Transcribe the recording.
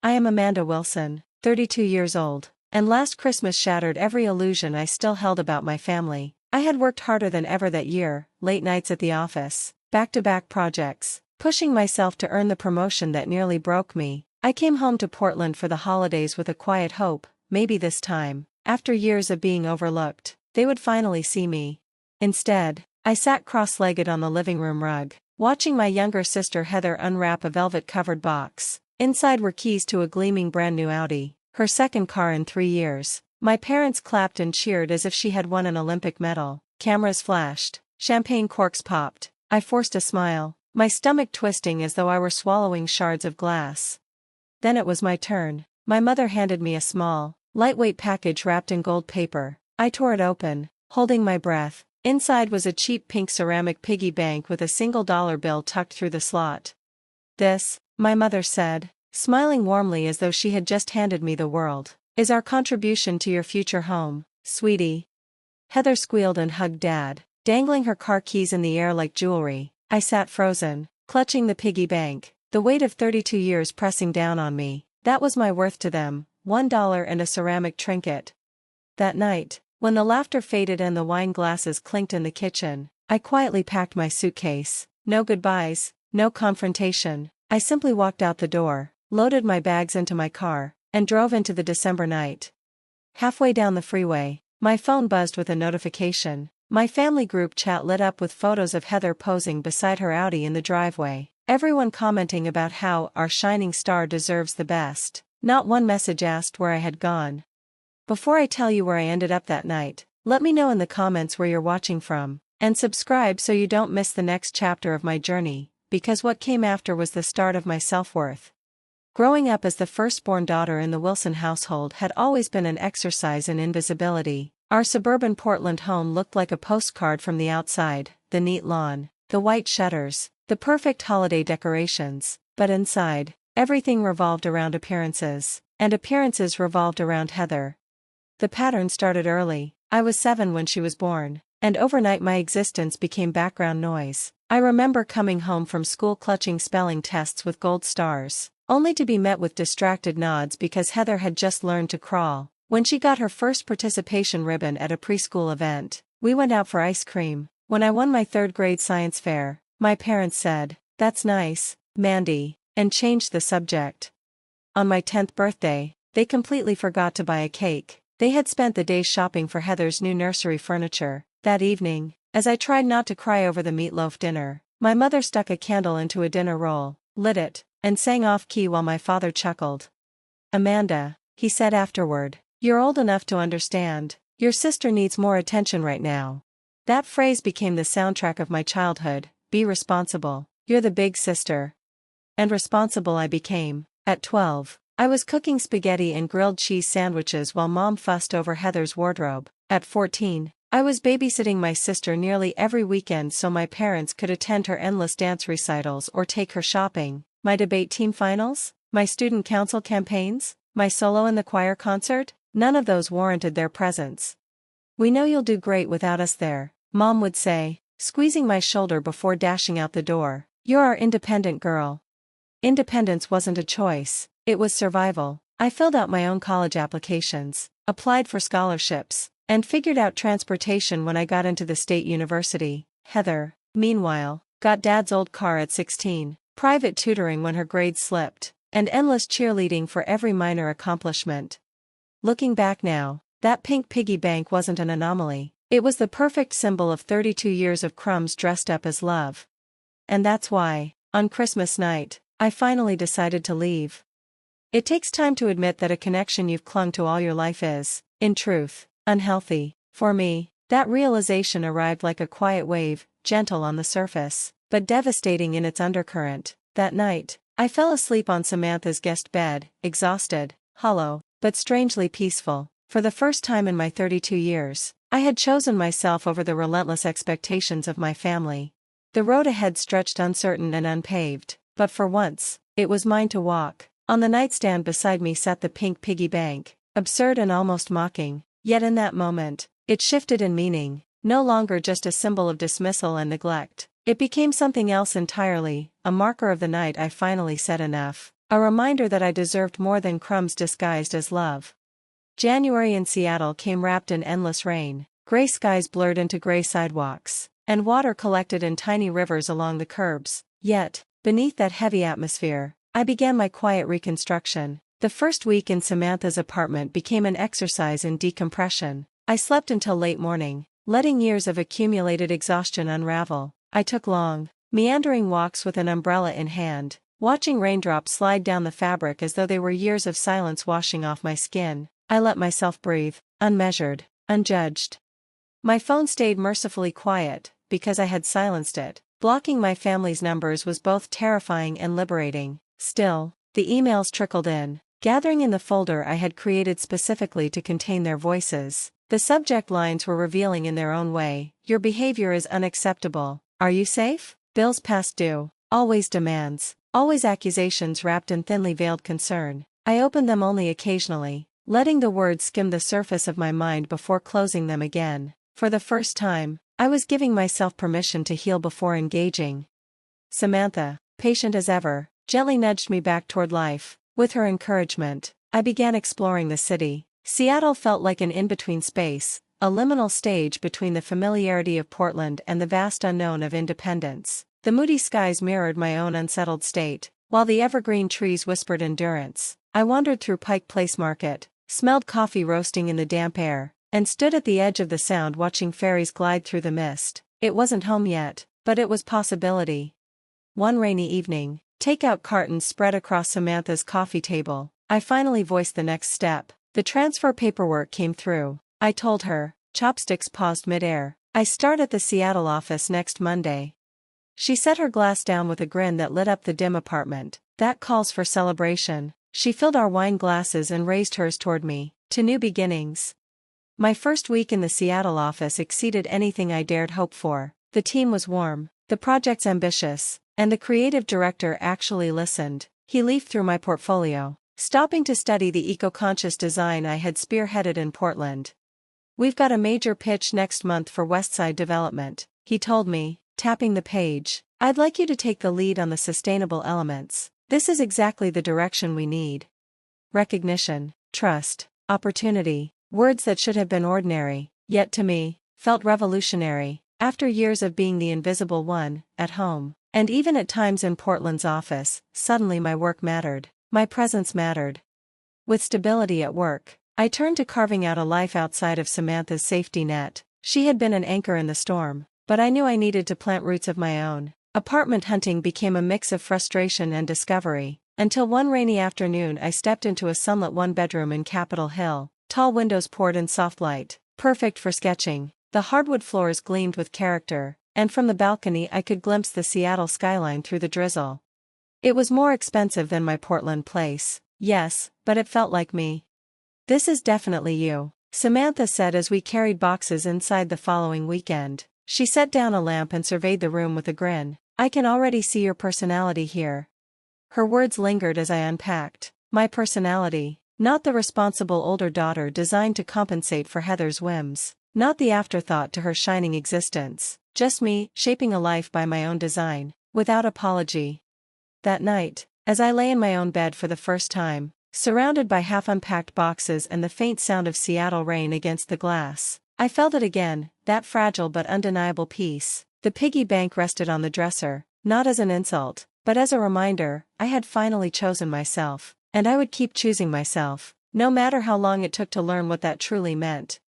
I am Amanda Wilson, 32 years old, and last Christmas shattered every illusion I still held about my family. I had worked harder than ever that year, late nights at the office, back-to-back projects, pushing myself to earn the promotion that nearly broke me. I came home to Portland for the holidays with a quiet hope, maybe this time, after years of being overlooked, they would finally see me. Instead, I sat cross-legged on the living room rug, watching my younger sister Heather unwrap a velvet-covered box. Inside were keys to a gleaming brand-new Audi, her second car in 3 years. My parents clapped and cheered as if she had won an Olympic medal. Cameras flashed, champagne corks popped. I forced a smile, my stomach twisting as though I were swallowing shards of glass. Then it was my turn. My mother handed me a small, lightweight package wrapped in gold paper. I tore it open, holding my breath. Inside was a cheap pink ceramic piggy bank with a single dollar bill tucked through the slot. "This," my mother said, smiling warmly as though she had just handed me the world, "is our contribution to your future home, sweetie." Heather squealed and hugged Dad, dangling her car keys in the air like jewelry. I sat frozen, clutching the piggy bank, the weight of 32 years pressing down on me. That was my worth to them, $1 and a ceramic trinket. That night, when the laughter faded and the wine glasses clinked in the kitchen, I quietly packed my suitcase. No goodbyes, no confrontation. I simply walked out the door, loaded my bags into my car, and drove into the December night. Halfway down the freeway, my phone buzzed with a notification. My family group chat lit up with photos of Heather posing beside her Audi in the driveway, everyone commenting about how our shining star deserves the best. Not one message asked where I had gone. Before I tell you where I ended up that night, let me know in the comments where you're watching from, and subscribe so you don't miss the next chapter of my journey, because what came after was the start of my self-worth. Growing up as the firstborn daughter in the Wilson household had always been an exercise in invisibility. Our suburban Portland home looked like a postcard from the outside, the neat lawn, the white shutters, the perfect holiday decorations, but inside, everything revolved around appearances, and appearances revolved around Heather. The pattern started early. I was 7 when she was born, and overnight my existence became background noise. I remember coming home from school clutching spelling tests with gold stars, only to be met with distracted nods because Heather had just learned to crawl. When she got her first participation ribbon at a preschool event, we went out for ice cream. When I won my 3rd grade science fair, my parents said, "That's nice, Mandy," and changed the subject. On my 10th birthday, they completely forgot to buy a cake. They had spent the day shopping for Heather's new nursery furniture. That evening, as I tried not to cry over the meatloaf dinner, my mother stuck a candle into a dinner roll, lit it, and sang off-key while my father chuckled. "Amanda," he said afterward, "you're old enough to understand. Your sister needs more attention right now." That phrase became the soundtrack of my childhood. Be responsible. You're the big sister. And responsible I became. At 12, I was cooking spaghetti and grilled cheese sandwiches while Mom fussed over Heather's wardrobe. At 14, I was babysitting my sister nearly every weekend so my parents could attend her endless dance recitals or take her shopping. My debate team finals? My student council campaigns? My solo in the choir concert? None of those warranted their presence. "We know you'll do great without us there," Mom would say, squeezing my shoulder before dashing out the door. "You're our independent girl." Independence wasn't a choice, it was survival. I filled out my own college applications, applied for scholarships, and figured out transportation when I got into the state university. Heather, meanwhile, got Dad's old car at 16, private tutoring when her grades slipped, and endless cheerleading for every minor accomplishment. Looking back now, that pink piggy bank wasn't an anomaly. It was the perfect symbol of 32 years of crumbs dressed up as love. And that's why, on Christmas night, I finally decided to leave. It takes time to admit that a connection you've clung to all your life is, in truth, unhealthy. For me, that realization arrived like a quiet wave, gentle on the surface, but devastating in its undercurrent. That night, I fell asleep on Samantha's guest bed, exhausted, hollow, but strangely peaceful. For the first time in my 32 years, I had chosen myself over the relentless expectations of my family. The road ahead stretched uncertain and unpaved, but for once, it was mine to walk. On the nightstand beside me sat the pink piggy bank, absurd and almost mocking, yet in that moment, it shifted in meaning, no longer just a symbol of dismissal and neglect. It became something else entirely, a marker of the night I finally said enough. A reminder that I deserved more than crumbs disguised as love. January in Seattle came wrapped in endless rain. Gray skies blurred into gray sidewalks, and water collected in tiny rivers along the curbs. Yet, beneath that heavy atmosphere, I began my quiet reconstruction. The first week in Samantha's apartment became an exercise in decompression. I slept until late morning, letting years of accumulated exhaustion unravel. I took long, meandering walks with an umbrella in hand, watching raindrops slide down the fabric as though they were years of silence washing off my skin. I let myself breathe, unmeasured, unjudged. My phone stayed mercifully quiet, because I had silenced it. Blocking my family's numbers was both terrifying and liberating. Still, the emails trickled in, gathering in the folder I had created specifically to contain their voices. The subject lines were revealing in their own way. Your behavior is unacceptable. Are you safe? Bills past due. Always demands. Always accusations wrapped in thinly veiled concern. I opened them only occasionally, letting the words skim the surface of my mind before closing them again. For the first time, I was giving myself permission to heal before engaging. Samantha, patient as ever, gently nudged me back toward life. With her encouragement, I began exploring the city. Seattle felt like an in-between space, a liminal stage between the familiarity of Portland and the vast unknown of independence. The moody skies mirrored my own unsettled state, while the evergreen trees whispered endurance. I wandered through Pike Place Market, smelled coffee roasting in the damp air, and stood at the edge of the Sound watching ferries glide through the mist. It wasn't home yet, but it was possibility. One rainy evening, takeout cartons spread across Samantha's coffee table. I finally voiced the next step. The transfer paperwork came through. I told her, chopsticks paused midair. I start at the Seattle office next Monday. She set her glass down with a grin that lit up the dim apartment. That calls for celebration. She filled our wine glasses and raised hers toward me. To new beginnings. My first week in the Seattle office exceeded anything I dared hope for. The team was warm, the project's ambitious, and the creative director actually listened. He leafed through my portfolio, stopping to study the eco-conscious design I had spearheaded in Portland. We've got a major pitch next month for Westside development, he told me, tapping the page. I'd like you to take the lead on the sustainable elements. This is exactly the direction we need. Recognition, trust, opportunity. Words that should have been ordinary, yet to me, felt revolutionary. After years of being the invisible one, at home, and even at times in Portland's office, suddenly my work mattered. My presence mattered. With stability at work, I turned to carving out a life outside of Samantha's safety net. She had been an anchor in the storm, but I knew I needed to plant roots of my own. Apartment hunting became a mix of frustration and discovery, until one rainy afternoon I stepped into a sunlit one-bedroom in Capitol Hill. Tall windows poured in soft light, perfect for sketching. The hardwood floors gleamed with character, and from the balcony I could glimpse the Seattle skyline through the drizzle. It was more expensive than my Portland place, yes, but it felt like me. This is definitely you, Samantha said as we carried boxes inside the following weekend. She set down a lamp and surveyed the room with a grin. I can already see your personality here. Her words lingered as I unpacked. My personality. Not the responsible older daughter designed to compensate for Heather's whims. Not the afterthought to her shining existence. Just me, shaping a life by my own design, without apology. That night, as I lay in my own bed for the first time, surrounded by half-unpacked boxes and the faint sound of Seattle rain against the glass, I felt it again, that fragile but undeniable peace. The piggy bank rested on the dresser, not as an insult, but as a reminder, I had finally chosen myself. And I would keep choosing myself, no matter how long it took to learn what that truly meant.